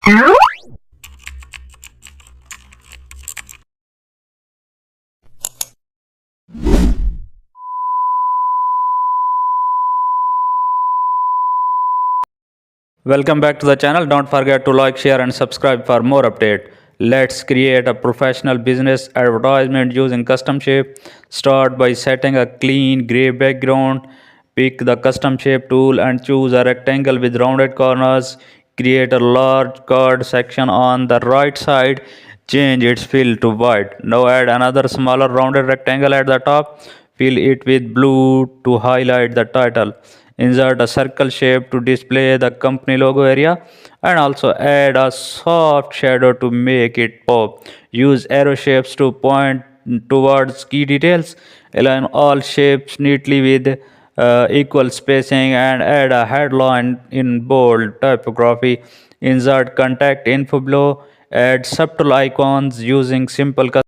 Welcome back to the channel. Don't forget to like, share and subscribe for more update. Let's create a professional business advertisement using custom shape. Start by setting a clean gray background. Pick the custom shape tool and choose a rectangle with rounded corners. Create a large card section on the right side. Change its fill to white. Now add another smaller rounded rectangle at the top. Fill it with blue to highlight the title. Insert a circle shape to display the company logo area, and also add a soft shadow to make it pop. Use arrow shapes to point towards key details. Align all shapes neatly with equal spacing and add a headline in bold typography. Insert contact info below. Add subtle icons using simple